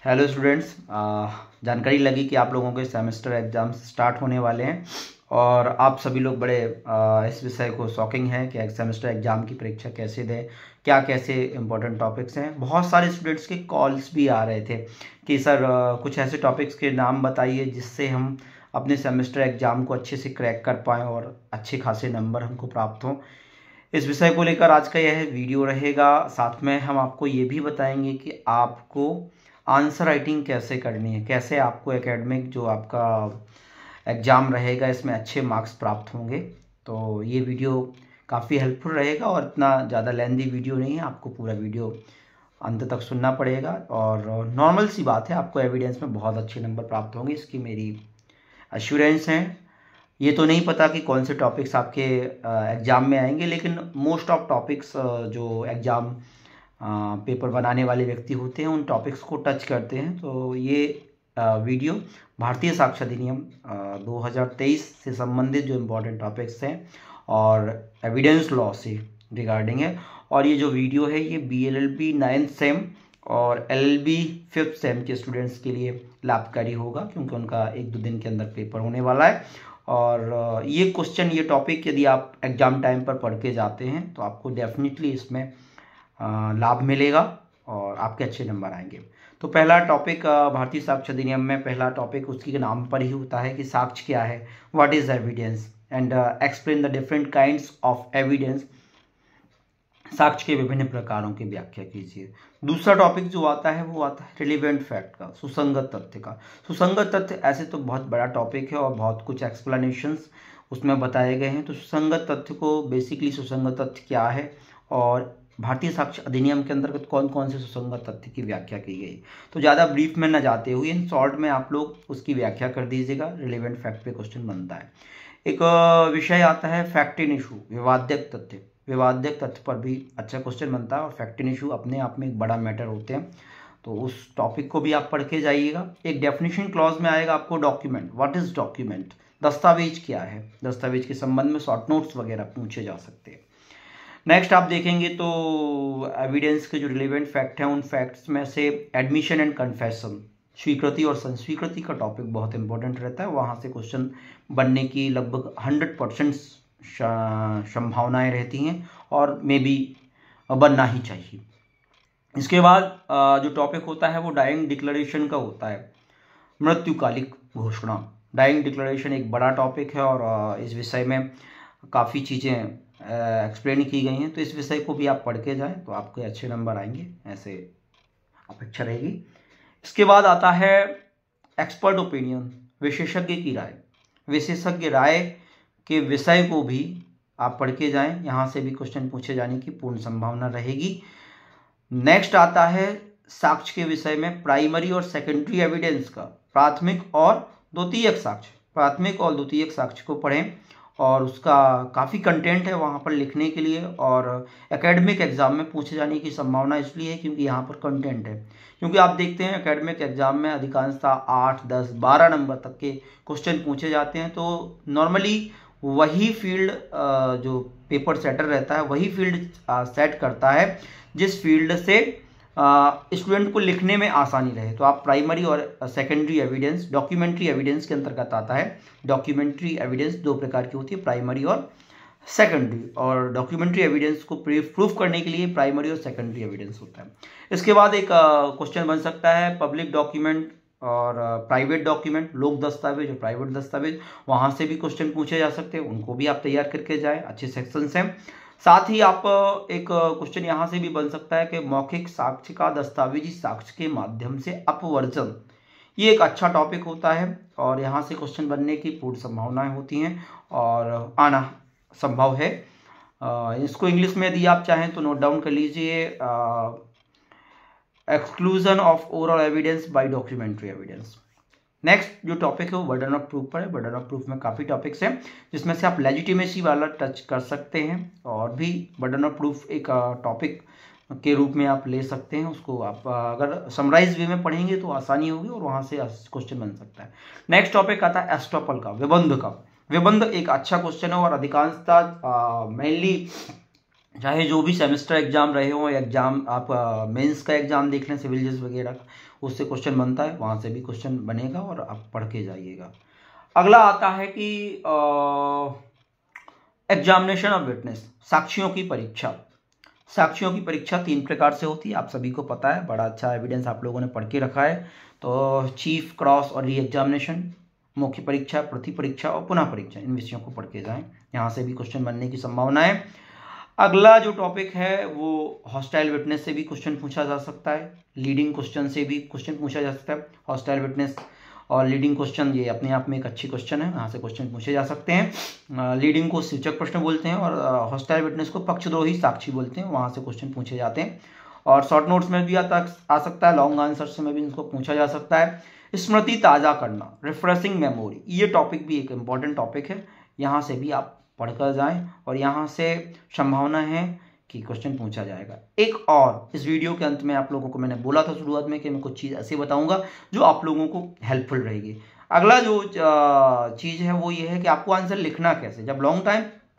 Hello students. जानकारी लगी कि आप लोगों के सेमेस्टर एग्जाम्स स्टार्ट होने वाले हैं और आप सभी लोग बड़े इस विषय को शॉकिंग है कि सेमेस्टर एग्जाम की परीक्षा कैसे दें, क्या कैसे इंपॉर्टेंट टॉपिक्स हैं। बहुत सारे स्टूडेंट्स के कॉल्स भी आ रहे थे कि सर कुछ ऐसे टॉपिक्स के नाम बताइए जिससे हम अपने सेमेस्टर एग्जाम को अच्छे से क्रैक कर पाएँ और अच्छे खासे नंबर हमको प्राप्त हों। इस विषय को लेकर आज का यह वीडियो रहेगा। साथ में हम आपको ये भी बताएंगे कि आपको आंसर राइटिंग कैसे करनी है, कैसे आपको एकेडमिक जो आपका एग्ज़ाम रहेगा इसमें अच्छे मार्क्स प्राप्त होंगे। तो ये वीडियो काफ़ी हेल्पफुल रहेगा और इतना ज़्यादा लेंदी वीडियो नहीं है, आपको पूरा वीडियो अंत तक सुनना पड़ेगा। और नॉर्मल सी बात है, आपको एविडेंस में बहुत अच्छे नंबर प्राप्त होंगे, इसकी मेरी एश्योरेंस है। ये तो नहीं पता कि कौन से टॉपिक्स आपके एग्ज़ाम में आएंगे, लेकिन मोस्ट ऑफ टॉपिक्स जो एग्ज़ाम पेपर बनाने वाले व्यक्ति होते हैं उन टॉपिक्स को टच करते हैं। तो ये वीडियो भारतीय साक्ष्य अधिनियम 2023 से संबंधित जो इम्पोर्टेंट टॉपिक्स हैं और एविडेंस लॉ से रिगार्डिंग है। और ये जो वीडियो है ये BLLB 9th सेम और LLB 5th सेम के स्टूडेंट्स के लिए लाभकारी होगा, क्योंकि उनका 1-2 दिन के अंदर पेपर होने वाला है। और ये क्वेश्चन, ये टॉपिक यदि आप एग्ज़ाम टाइम पर पढ़ के जाते हैं तो आपको डेफिनेटली इसमें लाभ मिलेगा और आपके अच्छे नंबर आएंगे। तो पहला टॉपिक भारतीय साक्ष्य अधिनियम में पहला टॉपिक उसके नाम पर ही होता है कि साक्ष्य क्या है, what is evidence and explain the different kinds of evidence. साक्ष्य के विभिन्न प्रकारों की व्याख्या कीजिए। दूसरा टॉपिक जो आता है वो आता है रिलेवेंट फैक्ट का, सुसंगत तथ्य का। सुसंगत तथ्य ऐसे तो बहुत बड़ा टॉपिक है और बहुत कुछ एक्सप्लेनेशंस उसमें बताए गए हैं। तो सुसंगत तथ्य को बेसिकली सुसंगत तथ्य क्या है और भारतीय साक्ष्य अधिनियम के अंतर्गत कौन कौन से सुसंगत तथ्य की व्याख्या की गई। तो ज़्यादा ब्रीफ में न जाते हुए इन शॉर्ट में आप लोग उसकी व्याख्या कर दीजिएगा। रिलेवेंट फैक्ट पे क्वेश्चन बनता है। एक विषय आता है फैक्ट इन इशू, विवाद्यक तथ्य। विवाद्यक तथ्य पर भी अच्छा क्वेश्चन बनता है और फैक्ट इन इशू अपने आप में एक बड़ा मैटर होते हैं, तो उस टॉपिक को भी आप पढ़ के जाइएगा। एक डेफिनेशन क्लॉज में आएगा आपको डॉक्यूमेंट, व्हाट इज डॉक्यूमेंट, दस्तावेज क्या है। दस्तावेज के संबंध में शॉर्ट नोट्स वगैरह पूछे जा सकते हैं। नेक्स्ट आप देखेंगे तो एविडेंस के जो रिलेवेंट फैक्ट हैं उन फैक्ट्स में से एडमिशन एंड कन्फेशन, स्वीकृति और संस्वीकृति का टॉपिक बहुत इंपॉर्टेंट रहता है। वहाँ से क्वेश्चन बनने की लगभग 100% संभावनाएं रहती हैं और मे बी बनना ही चाहिए। इसके बाद जो टॉपिक होता है वो डाइंग डिक्लेरेशन का होता है, मृत्युकालिक घोषणा। डाइंग डिक्लेरेशन एक बड़ा टॉपिक है और इस विषय में काफ़ी चीज़ें एक्सप्लेन की गई हैं। तो इस विषय को भी आप पढ़ के जाएं तो आपके अच्छे नंबर आएंगे, ऐसे अपेक्षा रहेगी। इसके बाद आता है एक्सपर्ट ओपिनियन, विशेषज्ञ की राय। विशेषज्ञ राय के विषय को भी आप पढ़ के जाएं, यहाँ से भी क्वेश्चन पूछे जाने की पूर्ण संभावना रहेगी। नेक्स्ट आता है साक्ष्य के विषय में प्राइमरी और सेकेंडरी एविडेंस का, प्राथमिक और द्वितीयक साक्ष्य। प्राथमिक और द्वितीयक साक्ष्य को पढ़ें और उसका काफ़ी कंटेंट है वहाँ पर लिखने के लिए और एकेडमिक एग्जाम में पूछे जाने की संभावना इसलिए है क्योंकि यहाँ पर कंटेंट है। क्योंकि आप देखते हैं एकेडमिक एग्जाम में अधिकांशतः 8, 10, 12 नंबर तक के क्वेश्चन पूछे जाते हैं। तो नॉर्मली वही फील्ड जो पेपर सेटर रहता है वही फील्ड सेट करता है जिस फील्ड से स्टूडेंट को लिखने में आसानी रहे। तो आप प्राइमरी और सेकेंडरी एविडेंस, डॉक्यूमेंट्री एविडेंस के अंतर्गत आता है। डॉक्यूमेंट्री एविडेंस 2 प्रकार की होती है, प्राइमरी और सेकेंडरी। और डॉक्यूमेंट्री एविडेंस को प्रूफ करने के लिए प्राइमरी और सेकेंडरी एविडेंस होता है। इसके बाद एक क्वेश्चन बन सकता है पब्लिक डॉक्यूमेंट और प्राइवेट डॉक्यूमेंट, लोक दस्तावेज और प्राइवेट दस्तावेज। वहाँ से भी क्वेश्चन पूछे जा सकते हैं, उनको भी आप तैयार करके जाएँ, अच्छे सेक्शंस हैं। साथ ही आप एक क्वेश्चन यहाँ से भी बन सकता है कि मौखिक साक्ष्य का दस्तावेजी साक्ष्य के माध्यम से अपवर्जन। ये एक अच्छा टॉपिक होता है और यहाँ से क्वेश्चन बनने की पूर्ण संभावनाएं होती हैं और आना संभव है। इसको इंग्लिश में यदि आप चाहें तो नोट डाउन कर लीजिए, exclusion of oral evidence bye documentary evidence. Next जो टॉपिक है वो बर्डन ऑफ प्रूफ पर है। बर्डन ऑफ प्रूफ में काफ़ी टॉपिक्स हैं जिसमें से आप लेजिटिमेसी वाला टच कर सकते हैं और भी बर्डन ऑफ प्रूफ एक टॉपिक के रूप में आप ले सकते हैं। उसको आप अगर समराइज वे में पढ़ेंगे तो आसानी होगी और वहाँ से क्वेश्चन बन सकता है। नेक्स्ट टॉपिक आता है एस्टॉपल का, विबंध का। विबंध एक अच्छा क्वेश्चन है और अधिकांशतः मेनली चाहे जो भी सेमेस्टर एग्जाम रहे हो, एग्जाम आप मेंस का एग्जाम देख लें, सिविल जज वगैरह का, उससे क्वेश्चन बनता है, वहाँ से भी क्वेश्चन बनेगा और आप पढ़ के जाइएगा। अगला आता है कि एग्जामिनेशन ऑफ विटनेस, साक्षियों की परीक्षा। साक्षियों की परीक्षा 3 प्रकार से होती है, आप सभी को पता है, बड़ा अच्छा एविडेंस आप लोगों ने पढ़ के रखा है। तो चीफ, क्रॉस और री एग्जामिनेशन, मुख्य परीक्षा, प्रति परीक्षा और पुनः परीक्षा, इन विषयों को पढ़ के जाएं, यहाँ से भी क्वेश्चन बनने की संभावना है। अगला जो टॉपिक है वो हॉस्टाइल विटनेस से भी क्वेश्चन पूछा जा सकता है, लीडिंग क्वेश्चन से भी क्वेश्चन पूछा जा सकता है। हॉस्टाइल विटनेस और लीडिंग क्वेश्चन ये अपने आप में एक अच्छी क्वेश्चन है, यहाँ से क्वेश्चन पूछे जा सकते हैं। लीडिंग को सूचक प्रश्न बोलते हैं और हॉस्टाइल विटनेस को पक्षद्रोही साक्षी बोलते हैं, वहाँ से क्वेश्चन पूछे जाते हैं। और शॉर्ट नोट्स में भी आ सकता है, लॉन्ग आंसर में भी इनको पूछा जा सकता है। स्मृति ताज़ा करना, रिफ्रेशिंग मेमोरी, ये टॉपिक भी एक इम्पॉर्टेंट टॉपिक है, यहाँ से भी आप पढ़कर जाएं और यहाँ से संभावना है कि क्वेश्चन पूछा जाएगा। एक और इस वीडियो के अंत में आप लोगों को मैंने बोला था शुरुआत में कि मैं कुछ चीज़ ऐसे बताऊंगा जो आप लोगों को हेल्पफुल रहेगी। अगला जो चीज़ है वो ये है कि आपको आंसर लिखना कैसे। जब लॉन्ग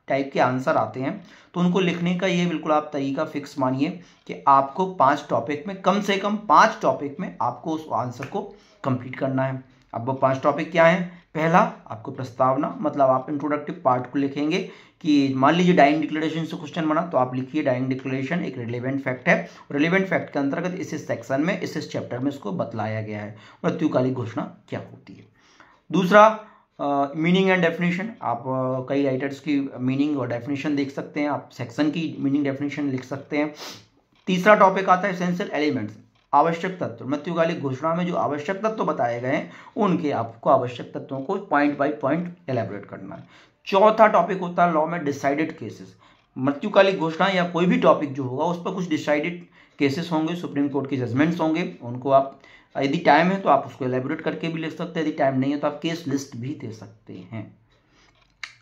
टाइप के आंसर आते हैं तो उनको लिखने का ये बिल्कुल आप तरीका फिक्स मानिए कि आपको 5 टॉपिक में, कम से कम 5 टॉपिक में आपको उस आंसर को कंप्लीट करना है। अब वो 5 टॉपिक क्या हैं? पहला आपको प्रस्तावना, मतलब आप इंट्रोडक्टिव पार्ट को लिखेंगे कि मान लीजिए डाइंग डिक्लेरेशन से क्वेश्चन बना तो आप लिखिए डाइंग डिक्लेरेशन एक रिलेवेंट फैक्ट है, रिलेवेंट फैक्ट के अंतर्गत इस सेक्शन में इस चैप्टर में इसको बतलाया गया है, मृत्युकालिक घोषणा क्या होती है। दूसरा मीनिंग एंड डेफिनेशन, आप कई राइटर्स की मीनिंग और डेफिनेशन देख सकते हैं, आप सेक्शन की मीनिंग डेफिनेशन लिख सकते हैं। तीसरा टॉपिक आता है एसेंशियल एलिमेंट्स, आवश्यक तत्व। मृत्युकालिक घोषणा में जो आवश्यक तत्व बताए गए हैं उनके आपको आवश्यक तत्वों को पॉइंट बाय पॉइंट एलैबोरेट करना है। चौथा टॉपिक होता है लॉ में डिसाइडेड केसेस। मृत्युकालिक घोषणा या कोई भी टॉपिक जो होगा उस पर कुछ डिसाइडेड केसेस होंगे, सुप्रीम कोर्ट के जजमेंट्स होंगे, उनको आप यदि टाइम है तो आप उसको एलैबोरेट करके भी लिख सकते हैं, यदि टाइम नहीं है तो आप केस लिस्ट भी दे सकते हैं।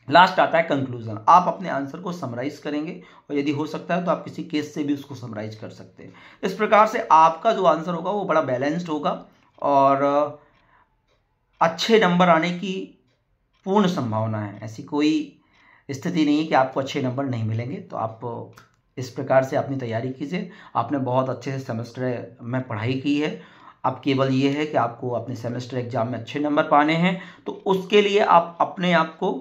लास्ट आता है कंक्लूजन, आप अपने आंसर को समराइज करेंगे और यदि हो सकता है तो आप किसी केस से भी उसको समराइज कर सकते हैं। इस प्रकार से आपका जो आंसर होगा वो बड़ा बैलेंस्ड होगा और अच्छे नंबर आने की पूर्ण संभावना है। ऐसी कोई स्थिति नहीं है कि आपको अच्छे नंबर नहीं मिलेंगे। तो आप इस प्रकार से अपनी तैयारी कीजिए। आपने बहुत अच्छे से सेमेस्टर में पढ़ाई की है, अब केवल ये है कि आपको अपने सेमेस्टर एग्जाम में अच्छे नंबर पाने हैं। तो उसके लिए आप अपने आप को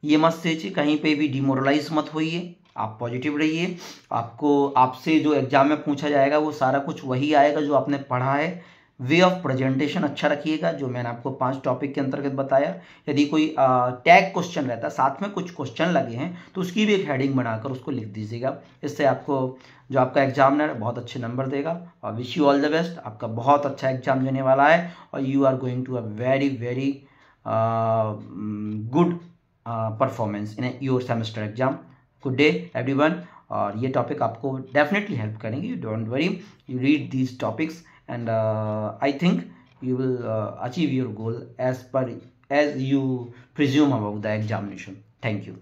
ये मत सोचिए, कहीं पे भी डिमोरलाइज मत होइए, आप पॉजिटिव रहिए। आपको आपसे जो एग्जाम में पूछा जाएगा वो सारा कुछ वही आएगा जो आपने पढ़ा है। वे ऑफ प्रेजेंटेशन अच्छा रखिएगा, जो मैंने आपको 5 टॉपिक के अंतर्गत बताया। यदि कोई टैग क्वेश्चन रहता है, साथ में कुछ क्वेश्चन लगे हैं तो उसकी भी एक हेडिंग बनाकर उसको लिख दीजिएगा। इससे आपको जो आपका एग्जामिनर बहुत अच्छे नंबर देगा। और wish you all the best. आपका बहुत अच्छा एग्जाम देने वाला है और you are going to a very very good performance in your semester exam. Good day everyone. और ये टॉपिक आपको डेफिनेटली हेल्प करेंगे, you don't worry, you read these topics and I think you will achieve your goal as you presume about the examination. Thank you.